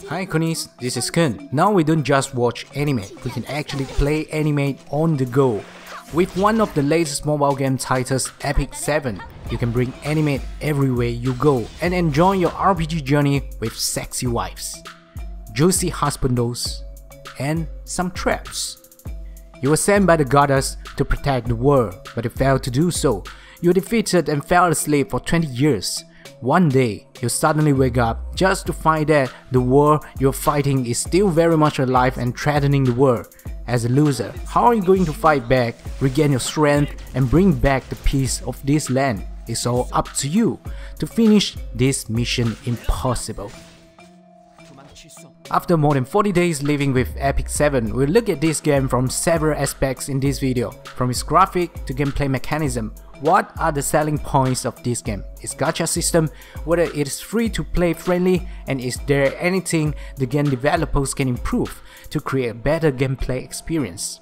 Hi Koonies, this is Koon. Now we don't just watch anime, we can actually play anime on the go. With one of the latest mobile game titles, Epic 7, you can bring anime everywhere you go and enjoy your RPG journey with sexy wives, juicy husbandos, and some traps. You were sent by the goddess to protect the world, but you failed to do so. You were defeated and fell asleep for 20 years. One day, you suddenly wake up just to find that the war you're fighting is still very much alive and threatening the world. As a loser, how are you going to fight back, regain your strength, and bring back the peace of this land? It's all up to you to finish this mission impossible. After more than 40 days living with Epic 7, we'll look at this game from several aspects in this video, from its graphic to gameplay mechanism. What are the selling points of this game? Its gacha system, whether it is free to play friendly, and is there anything the game developers can improve to create a better gameplay experience?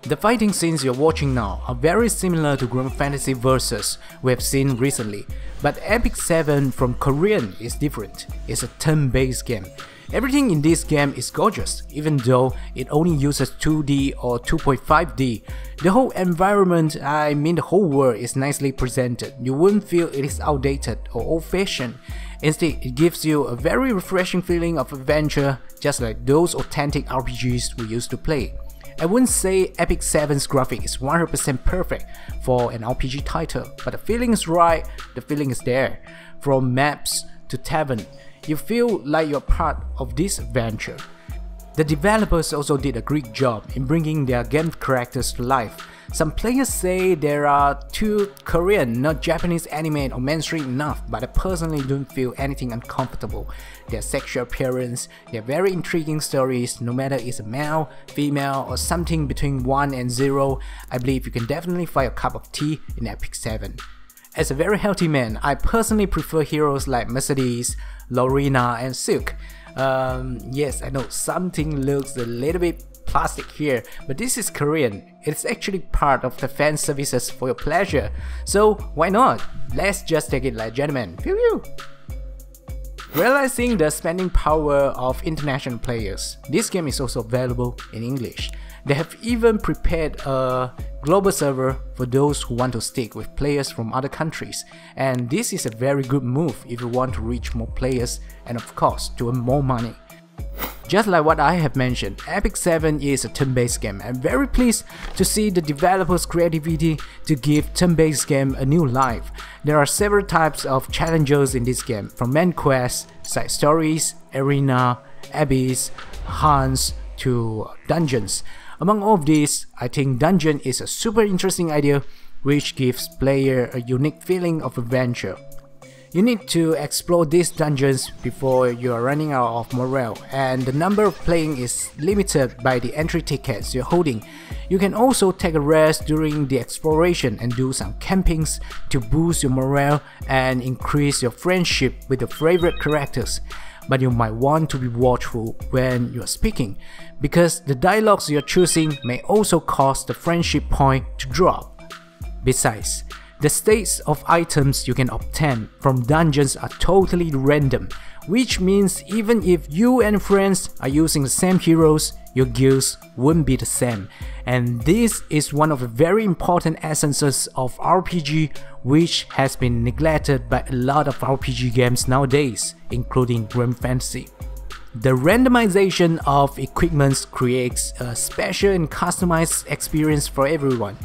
The fighting scenes you're watching now are very similar to Grim Fantasy Versus we have seen recently, but Epic 7 from Korean is different. It's a turn-based game. Everything in this game is gorgeous, even though it only uses 2D or 2.5D. The whole environment, I mean the whole world, is nicely presented. You wouldn't feel it is outdated or old-fashioned. Instead, it gives you a very refreshing feeling of adventure, just like those authentic RPGs we used to play. I wouldn't say Epic 7's graphic is 100% perfect for an RPG title, but the feeling is right, the feeling is there. From maps to tavern, you feel like you're part of this adventure. The developers also did a great job in bringing their game characters to life. Some players say there are too Korean, not Japanese anime or mainstream enough, but I personally don't feel anything uncomfortable. Their sexual appearance, their very intriguing stories, no matter it's a male, female, or something between 1 and 0, I believe you can definitely find a cup of tea in Epic 7. As a very healthy man, I personally prefer heroes like Mercedes, Lorena, and Silk. Yes, I know something looks a little bit plastic here, but this is Korean. It's actually part of the fan services for your pleasure. So why not? Let's just take it like gentlemen. Pew pew! Realizing the spending power of international players, this game is also available in English. They have even prepared a global server for those who want to stick with players from other countries, and this is a very good move if you want to reach more players and of course to earn more money. Just like what I have mentioned, Epic 7 is a turn-based game. I'm very pleased to see the developers' creativity to give turn-based game a new life. There are several types of challenges in this game, from main quests, side stories, arena, abyss, hunts, to dungeons. Among all of these, I think dungeon is a super interesting idea which gives player a unique feeling of adventure. You need to explore these dungeons before you are running out of morale, and the number of playing is limited by the entry tickets you're holding. You can also take a rest during the exploration and do some campings to boost your morale and increase your friendship with your favorite characters. But you might want to be watchful when you're speaking, because the dialogues you're choosing may also cause the friendship point to drop. Besides, the states of items you can obtain from dungeons are totally random, which means even if you and friends are using the same heroes, your guilds wouldn't be the same. And this is one of the very important essences of RPG which has been neglected by a lot of RPG games nowadays, including Grim Fantasy. The randomization of equipment creates a special and customized experience for everyone.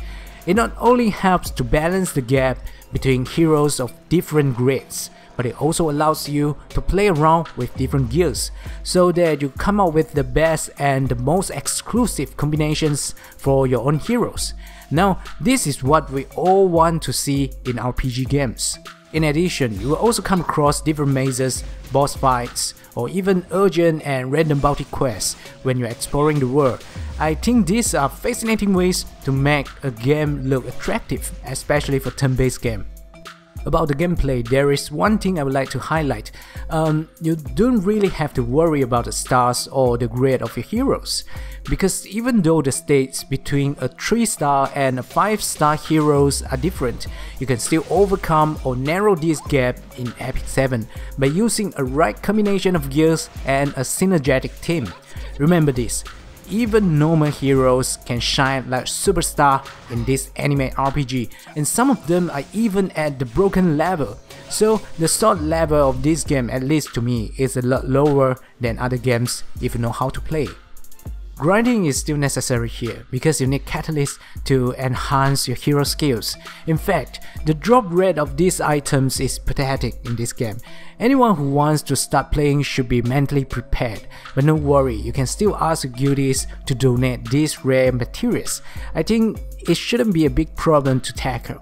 It not only helps to balance the gap between heroes of different grades, but it also allows you to play around with different gears, so that you come up with the best and the most exclusive combinations for your own heroes. Now, this is what we all want to see in RPG games. In addition, you will also come across different mazes, boss fights, or even urgent and random bounty quests when you're exploring the world. I think these are fascinating ways to make a game look attractive, especially for turn-based game. About the gameplay, there is one thing I would like to highlight. You don't really have to worry about the stars or the grade of your heroes, because even though the states between a 3-star and a 5-star heroes are different, you can still overcome or narrow this gap in Epic 7 by using a right combination of gears and a synergetic team. Remember this, even normal heroes can shine like superstar in this anime RPG, and some of them are even at the broken level. So the sword level of this game, at least to me, is a lot lower than other games if you know how to play. Grinding is still necessary here because you need catalysts to enhance your hero skills. In fact, the drop rate of these items is pathetic in this game. Anyone who wants to start playing should be mentally prepared, but don't worry, you can still ask your guildies to donate these rare materials. I think it shouldn't be a big problem to tackle.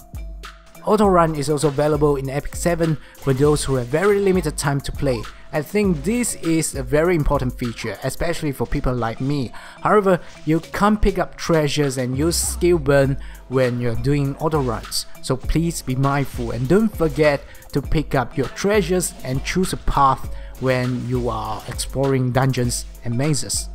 Autorun is also available in Epic 7 for those who have very limited time to play. I think this is a very important feature, especially for people like me. However, you can't pick up treasures and use skill burn when you're doing autoruns, so please be mindful and don't forget to pick up your treasures and choose a path when you are exploring dungeons and mazes.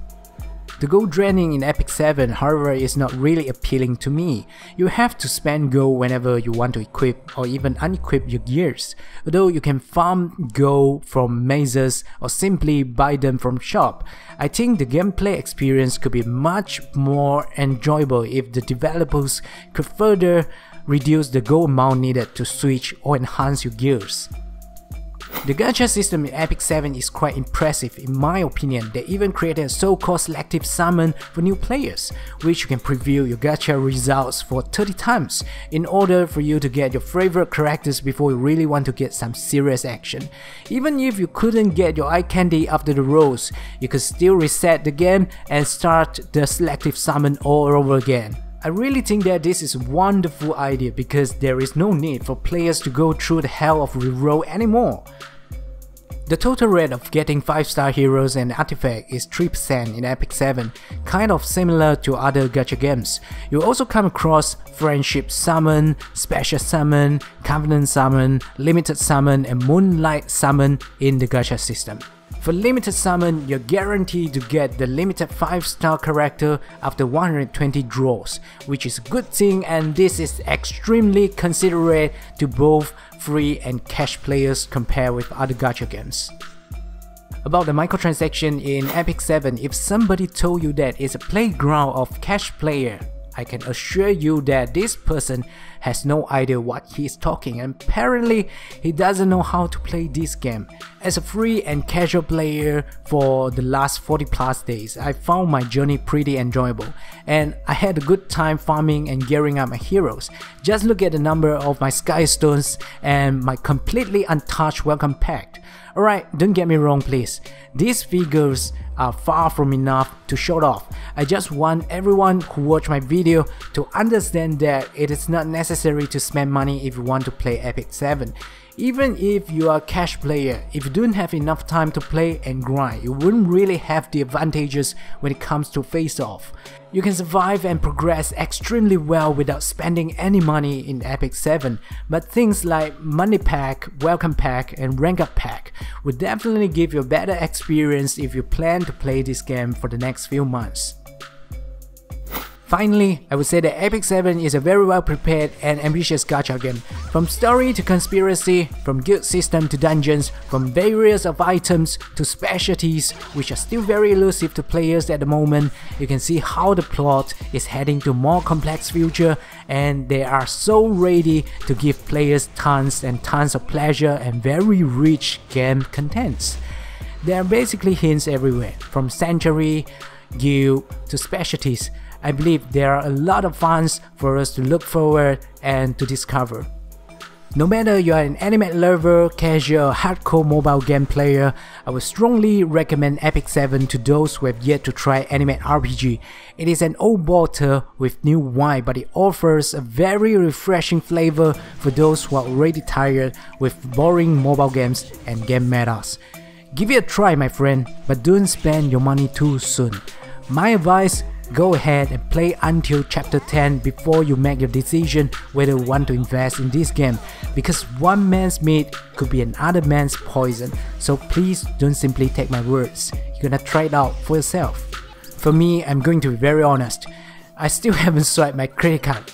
The gold draining in Epic 7, however, is not really appealing to me. You have to spend gold whenever you want to equip or even unequip your gears, although you can farm gold from mazes or simply buy them from shop. I think the gameplay experience could be much more enjoyable if the developers could further reduce the gold amount needed to switch or enhance your gears. The gacha system in Epic 7 is quite impressive in my opinion. They even created a so-called selective summon for new players, which you can preview your gacha results for 30 times in order for you to get your favorite characters before you really want to get some serious action. Even if you couldn't get your eye candy after the rolls, you could still reset the game and start the selective summon all over again. I really think that this is a wonderful idea because there is no need for players to go through the hell of reroll anymore. The total rate of getting 5-star heroes and artifacts is 3% in Epic 7, kind of similar to other gacha games. You also come across Friendship Summon, Special Summon, Covenant Summon, Limited Summon and Moonlight Summon in the gacha system. For Limited Summon, you're guaranteed to get the limited 5-star character after 120 draws, which is a good thing, and this is extremely considerate to both free and cash players compared with other gacha games. About the microtransaction in Epic 7, if somebody told you that it's a playground of cash player, I can assure you that this person has no idea what he is talking, and apparently he doesn't know how to play this game. As a free and casual player for the last 40 plus days, I found my journey pretty enjoyable and I had a good time farming and gearing up my heroes. Just look at the number of my sky stones and my completely untouched welcome pack. Alright, don't get me wrong please, these figures are far from enough to show off. I just want everyone who watch my video to understand that it is not necessary to spend money if you want to play Epic 7. Even if you are a cash player, if you don't have enough time to play and grind, you wouldn't really have the advantages when it comes to face-off. You can survive and progress extremely well without spending any money in Epic 7, but things like money pack, welcome pack and rank up pack would definitely give you a better experience if you plan to play this game for the next few months. Finally, I would say that Epic 7 is a very well prepared and ambitious gacha game. From story to conspiracy, from guild system to dungeons, from various of items to specialties which are still very elusive to players at the moment, you can see how the plot is heading to a more complex future, and they are so ready to give players tons and tons of pleasure and very rich game contents. There are basically hints everywhere, from sanctuary, guild to specialties. I believe there are a lot of fans for us to look forward and to discover. No matter you are an anime lover, casual, or hardcore mobile game player, I would strongly recommend Epic 7 to those who have yet to try anime RPG. It is an old bottle with new wine, but it offers a very refreshing flavor for those who are already tired with boring mobile games and game metas. Give it a try my friend, but don't spend your money too soon. My advice, go ahead and play until chapter 10 before you make your decision whether you want to invest in this game, because one man's meat could be another man's poison, so please don't simply take my words, you're gonna try it out for yourself. For me, I'm going to be very honest, I still haven't swiped my credit card.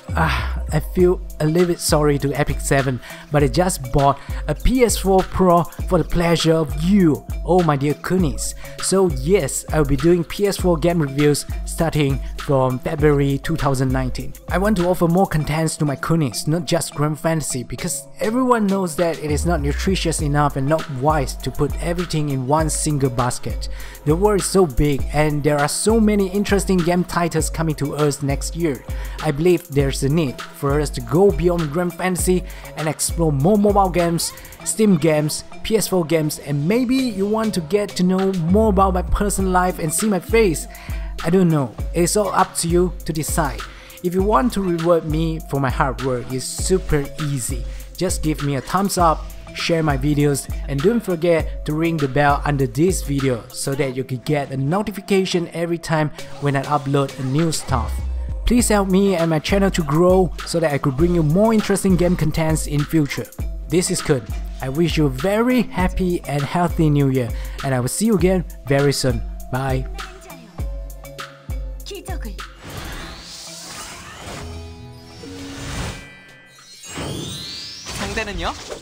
I feel a little bit sorry to Epic 7, but I just bought a PS4 Pro for the pleasure of you, oh my dear Koonies. So yes, I'll be doing PS4 game reviews starting from February 2019. I want to offer more contents to my Koonies, not just Grand Fantasy, because everyone knows that it is not nutritious enough and not wise to put everything in one single basket. The world is so big and there are so many interesting game titles coming to us next year. I believe there's a need for us to go beyond Grand Fantasy and explore more mobile games, Steam games, PS4 games, and maybe you want to get to know more about my personal life and see my face. I don't know, it's all up to you to decide. If you want to reward me for my hard work, it's super easy. Just give me a thumbs up, share my videos, and don't forget to ring the bell under this video so that you can get a notification every time when I upload a new stuff. Please help me and my channel to grow so that I could bring you more interesting game contents in future. This is Koon. I wish you a very happy and healthy new year, and I will see you again very soon. Bye. 상대는요?